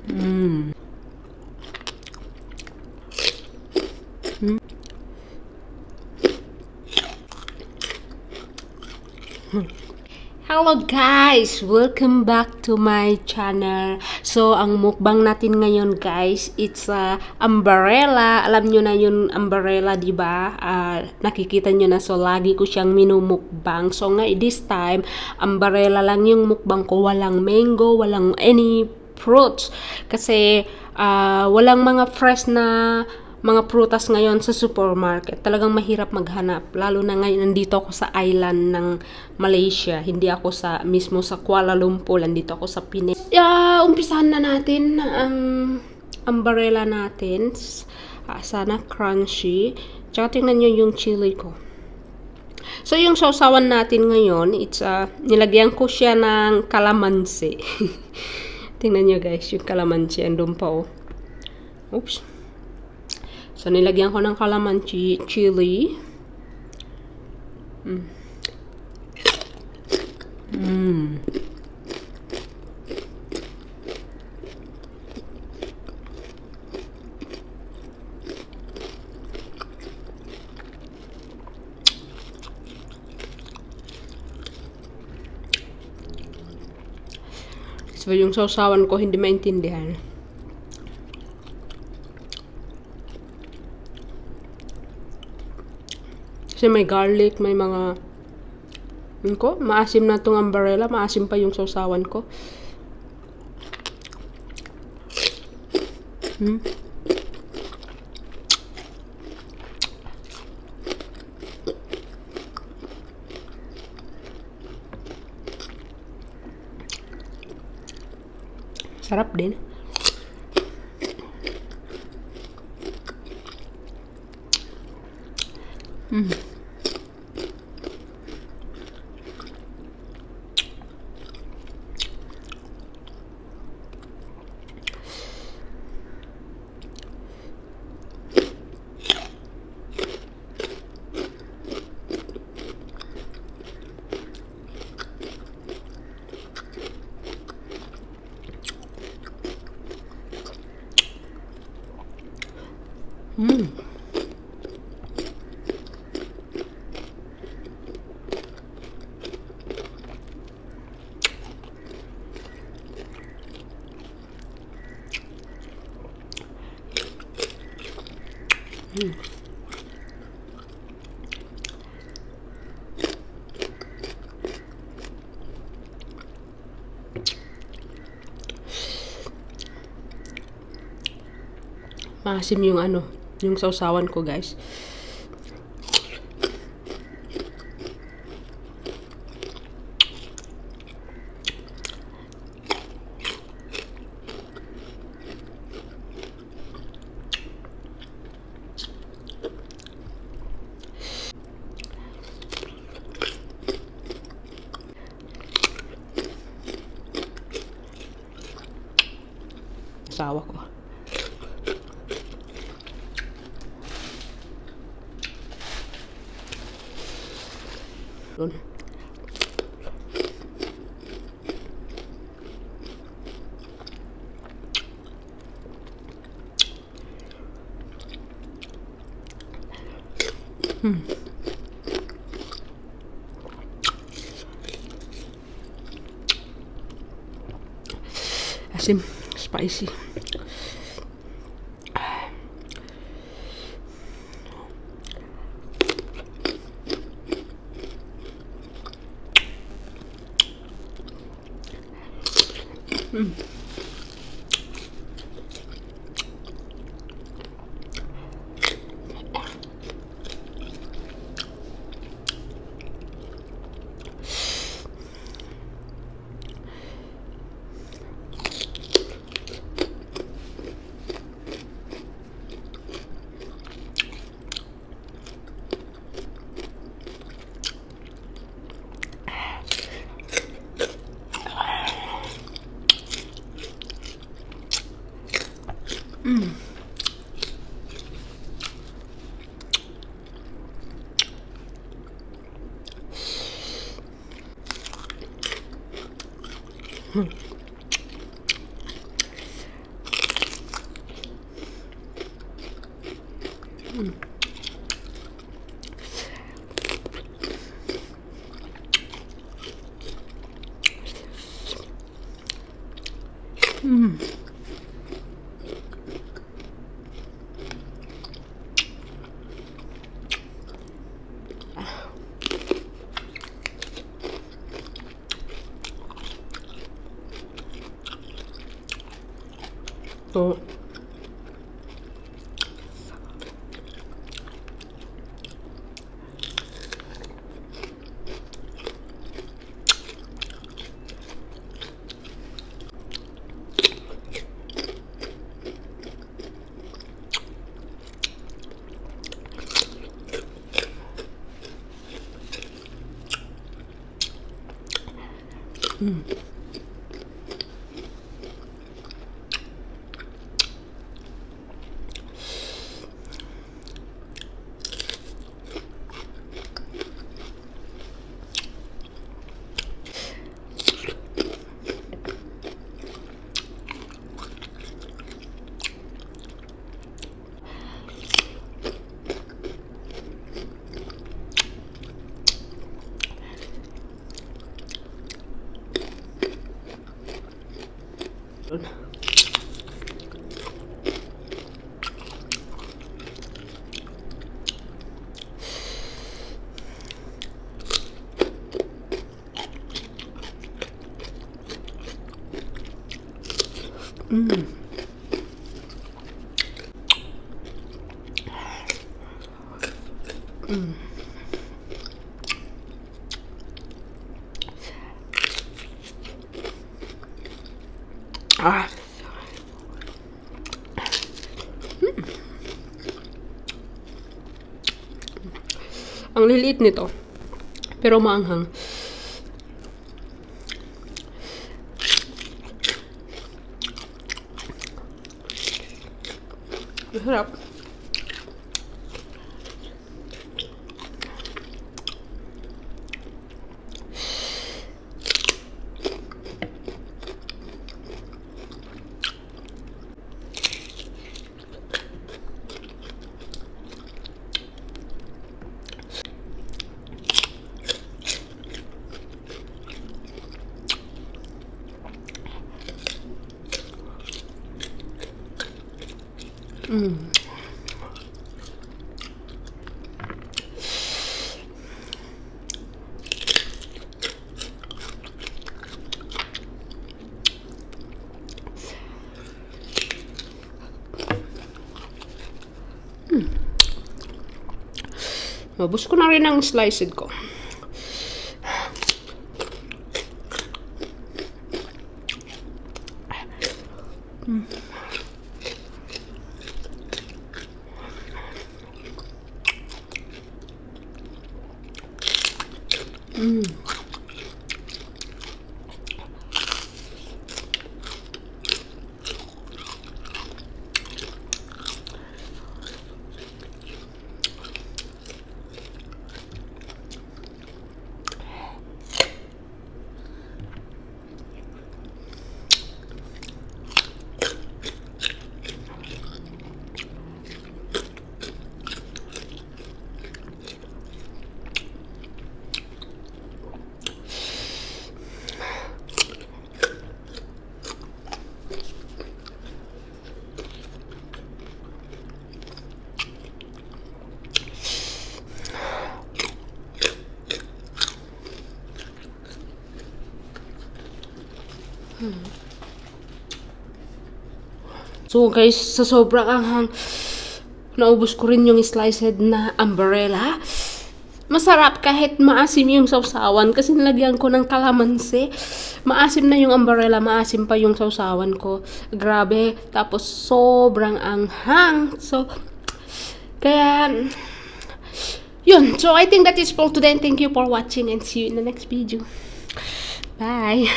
Mm. Mm. Hello guys! Welcome back to my channel. So, ang mukbang natin ngayon guys, it's Ambarella. Alam nyo na yung Ambarella, diba? Nakikita nyo na. So, lagi ko siyang minumukbang. So, this time, Ambarella lang yung mukbang ko. Walang mango, walang any fruits. Kasi, walang mga fresh na mga prutas ngayon sa supermarket. Talagang mahirap maghanap. Lalo na ngayon, nandito ako sa island ng Malaysia. Hindi ako mismo sa Kuala Lumpur. Nandito ako sa Pinas. Umpisahan na natin ang Ambarella natin. Sana crunchy. Tsaka tingnan nyo yung chili ko. So, yung sausawan natin ngayon, nilagyan ko siya ng kalamansi. Tingnan nyo guys, yung kalamansi. Andun pa oh. Oops. So, nilagyan ko ng kalamansi, chili. So, yung sausawan ko hindi maintindihan. Kasi may garlic, may mga maasim na tong Ambarella, maasim pa yung sausawan ko. Sarap din. Maasim yung yung sausawan ko, guys. Asawa ko. Doon. Asim, spicy. So, ang liliit nito, pero maanghang. Masarap. Mabos ko na rin ang sliced ko. So guys, sa sobrang anghang, naubos ko rin yung sliced na Ambarella. Masarap kahit maasim yung sausawan kasi nilagyan ko ng kalamansi. Maasim na yung Ambarella, maasim pa yung sausawan ko. Grabe, tapos sobrang anghang. So, kaya, yun. So, I think that is for today. Thank you for watching and see you in the next video. Bye!